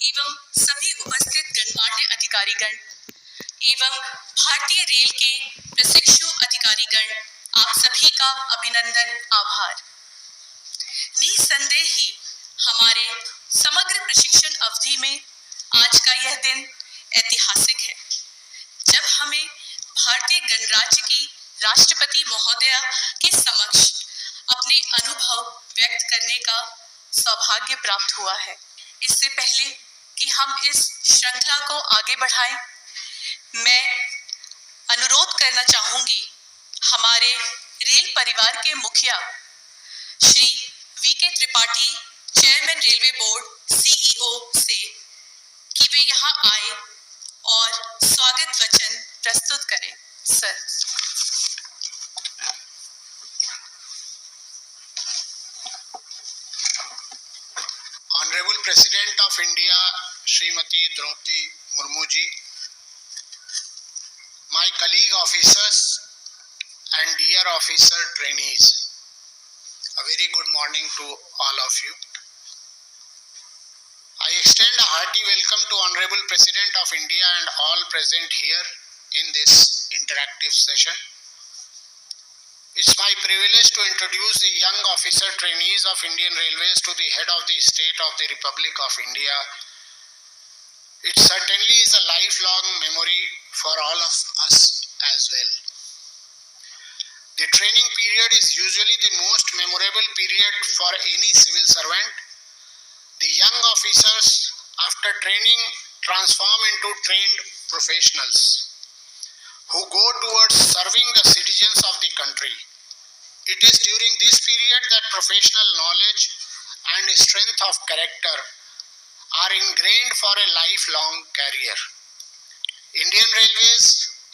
एवं सभी उपस्थित गणमान्य अधिकारीगण एवं भारतीय रेल के प्रशिक्षु अधिकारीगण, आप सभी का अभिनंदन, आभार। निसंदेह ही हमारे समग्र प्रशिक्षण अवधि में आज का यह दिन ऐतिहासिक है, जब हमें भारतीय गणराज्य की राष्ट्रपति महोदया के समक्ष अपने अनुभव व्यक्त करने का सौभाग्य प्राप्त हुआ है। इससे पहले कि हम इस श्रृंखला को आगे बढ़ाएं, मैं अनुरोध करना चाहूंगी हमारे रेल परिवार के मुखिया Shri VK Tripathi, chairman railway board CEO से, कि वे यहाँ आए और स्वागत वचन प्रस्तुत करें। Sir. Honorable President of India, Srimati Draupadi Murmu ji, my colleague officers and dear officer trainees, a very good morning to all of you. I extend a hearty welcome to Honorable President of India and all present here in this interactive session. It's my privilege to introduce the young officer trainees of Indian Railways to the head of the State of the Republic of India. It certainly is a lifelong memory for all of us as well. The training period is usually the most memorable period for any civil servant. The young officers, after training, transform into trained professionals who go towards serving the citizens of the country. It is during this period that professional knowledge and strength of character are ingrained for a lifelong career. Indian Railways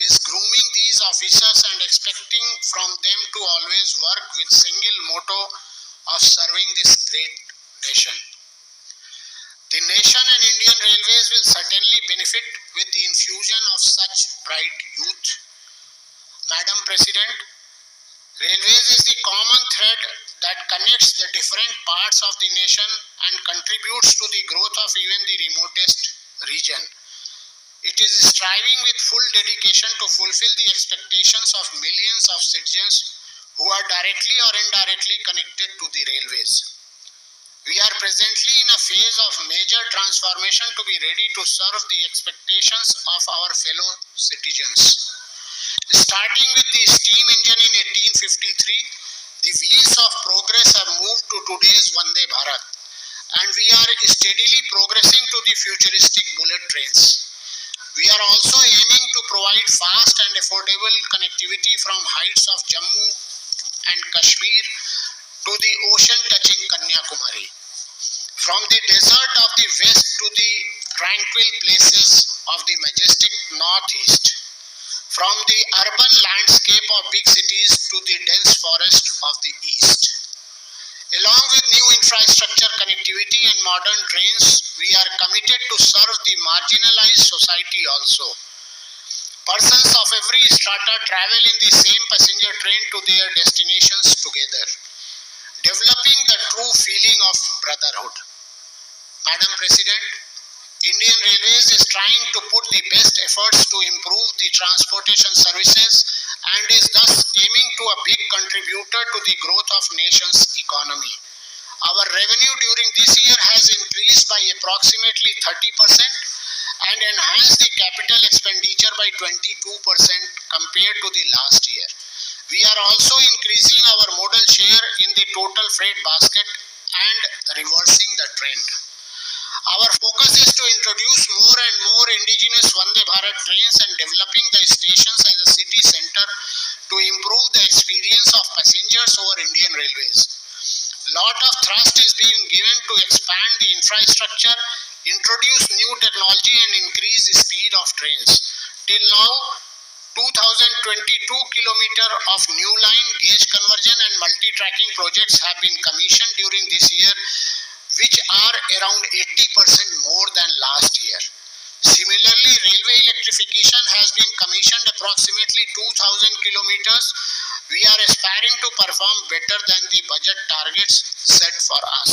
is grooming these officers and expecting from them to always work with single motto of serving this great nation. The nation and Indian Railways will certainly benefit with the infusion of such bright youth. Madam President, Railways is the common thread that connects the different parts of the nation and contributes to the growth of even the remotest region. It is striving with full dedication to fulfill the expectations of millions of citizens who are directly or indirectly connected to the railways. We are presently in a phase of major transformation to be ready to serve the expectations of our fellow citizens. Starting with the steam engine in 1853, the wheels of progress have moved to today's Vande Bharat, and we are steadily progressing to the futuristic bullet trains. We are also aiming to provide fast and affordable connectivity from heights of Jammu and Kashmir to the ocean-touching Kanyakumari, from the desert of the west to the tranquil places of the majestic northeast, from the urban landscape of big cities to the dense forest of the east. Along with new infrastructure connectivity and modern trains, we are committed to serve the marginalized society also. Persons of every strata travel in the same passenger train to their destinations together, developing the true feeling of brotherhood. Madam President, Indian Railways is trying to put the best efforts to improve the transportation services and is thus aiming to a big contributor to the growth of nation's economy. Our revenue during this year has increased by approximately 30% and enhanced the capital expenditure by 22% compared to the last year. We are also increasing our modal share in the total freight basket and reversing the trend. Our focus is to introduce more and more indigenous Vande Bharat trains and developing the stations as a city center to improve the experience of passengers over Indian Railways. Lot of thrust is being given to expand the infrastructure, introduce new technology and increase the speed of trains. Till now, 2022 kilometer of new line, gauge conversion and multi-tracking projects have been commissioned during this year, which are around 80% more than last year. Similarly, railway electrification has been commissioned approximately 2,000 kilometers. We are aspiring to perform better than the budget targets set for us.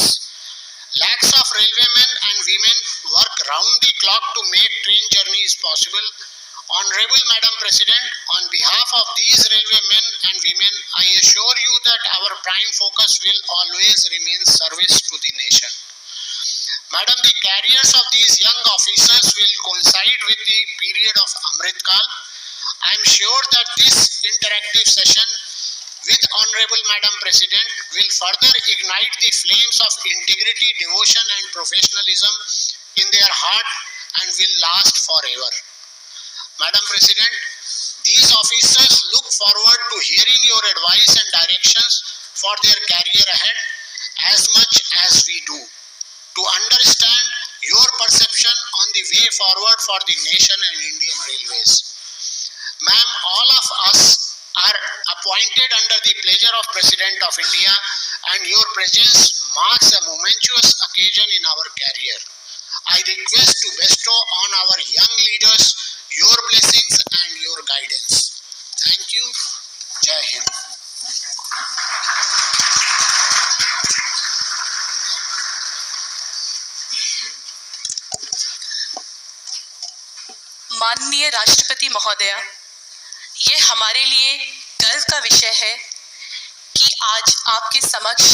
Lakhs of railwaymen and women work round the clock to make train journeys possible. Honorable Madam President, on behalf of these railway men and women, I assure you that our prime focus will always remain service to the nation. Madam, the careers of these young officers will coincide with the period of Amrit Kal. I am sure that this interactive session with Honorable Madam President will further ignite the flames of integrity, devotion and professionalism in their heart and will last forever. Madam President, these officers look forward to hearing your advice and directions for their career ahead as much as we do, to understand your perception on the way forward for the nation and Indian Railways. Ma'am, all of us are appointed under the pleasure of President of India, and your presence marks a momentous occasion in our career. I request to bestow on our young leaders your blessings and your guidance. Thank you. Jai Hind. माननीय राष्ट्रपति महोदया, ये हमारे लिए गर्व का विषय है कि आज आपके समक्ष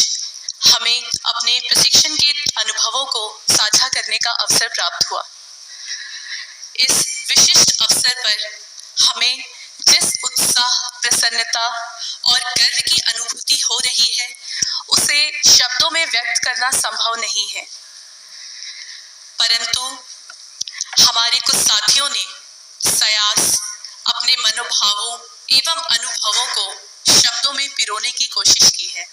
हमें अपने प्रशिक्षण के अनुभवों को साझा करने का अवसर प्राप्त हुआ। इस विशिष्ट अवसर पर हमें जिस उत्साह, प्रसन्नता और गर्व की अनुभूति हो रही है, उसे शब्दों में व्यक्त करना संभव नहीं है। परंतु हमारे कुछ साथियों ने सयास अपने मनोभावों एवं अनुभवों को शब्दों में पिरोने की कोशिश की है।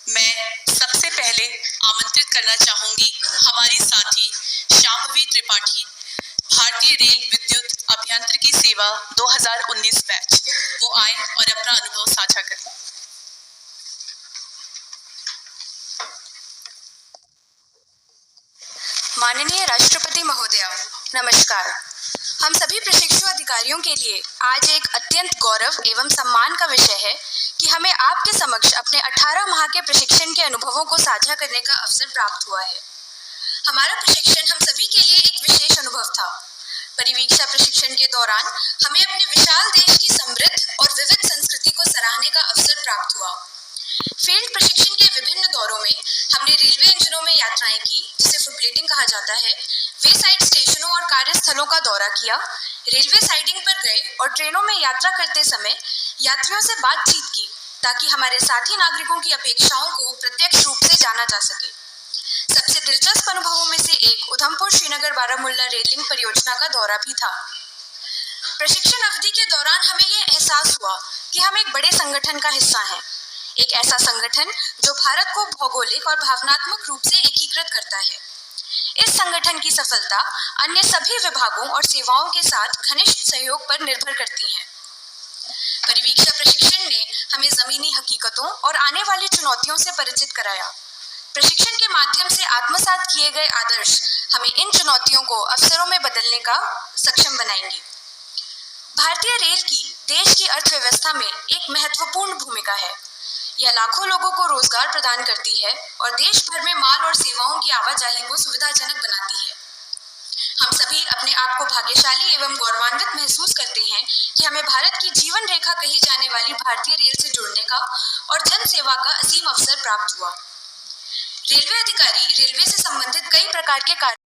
मैं सबसे पहले आमंत्रित करना चाहूंगी हमारी साथी शांभवी त्रिपाठी, भारतीय रेल विद्युत अभियांत्रिकी सेवा 2019 बैच, वो आए और अपना अनुभव साझा करें। माननीय राष्ट्रपति महोदया, नमस्कार। हम सभी प्रशिक्षु अधिकारियों के लिए आज एक अत्यंत गौरव एवं सम्मान का विषय है कि हमें आपके समक्ष अपने 18 माह के प्रशिक्षण के अनुभवों को साझा करने का अवसर प्राप्त हुआ है। हमारा प्रशिक्षण हम सभी के लिए एक विशेष अनुभव था। परिवीक्षा प्रशिक्षण के दौरान हमें अपने विशाल देश की समृद्ध और विविध संस्कृति को सराहने का अवसर प्राप्त हुआ। फील्ड प्रशिक्षण के विभिन्न दौरों में हमने रेलवे इंजनों में यात्राएं की, जिसे फुटप्लेटिंग कहा जाता है, वे साइड स्टेशनों और कार्यस्थलों का दौरा किया, रेलवे साइडिंग पर गए और ट्रेनों में यात्रा करते समय यात्रियों से बातचीत की ताकि हमारे साथी नागरिकों की अपेक्षाओं को प्रत्यक्ष रूप से जाना जा सके। सबसे दिलचस्प अनुभवों में से एक उधमपुर श्रीनगर बारामूला रेलिंग परियोजना का दौरा भी था। प्रशिक्षण अवधि के दौरान हमें यह एहसास हुआ कि हम एक बड़े संगठन का हिस्सा हैं, एक ऐसा संगठन जो भारत को भौगोलिक और भावनात्मक रूप से एकीकृत करता है। इस संगठन की सफलता अन्य सभी विभागों और सेवाओं के साथ घनिष्ठ सहयोग पर निर्भर करती है। परिवीक्षा प्रशिक्षण ने हमें जमीनी हकीकतों और आने वाली चुनौतियों से परिचित कराया। प्रशिक्षण के माध्यम से आत्मसात किए गए आदर्श हमें इन चुनौतियों को अवसरों में बदलने का सक्षम बनाएंगे। भारतीय रेल की देश की अर्थव्यवस्था में एक महत्वपूर्ण भूमिका है। यह लाखों लोगों को रोजगार प्रदान करती है और देश भर में माल और सेवाओं की आवाजाही को सुविधाजनक बनाती है। हम सभी अपने आप को भाग्यशाली एवं गौरवान्वित महसूस करते हैं कि हमें भारत की जीवन रेखा कही जाने वाली भारतीय रेल से जुड़ने का और जन सेवा का असीम अवसर प्राप्त हुआ। रेलवे अधिकारी रेलवे से संबंधित कई प्रकार के कार्य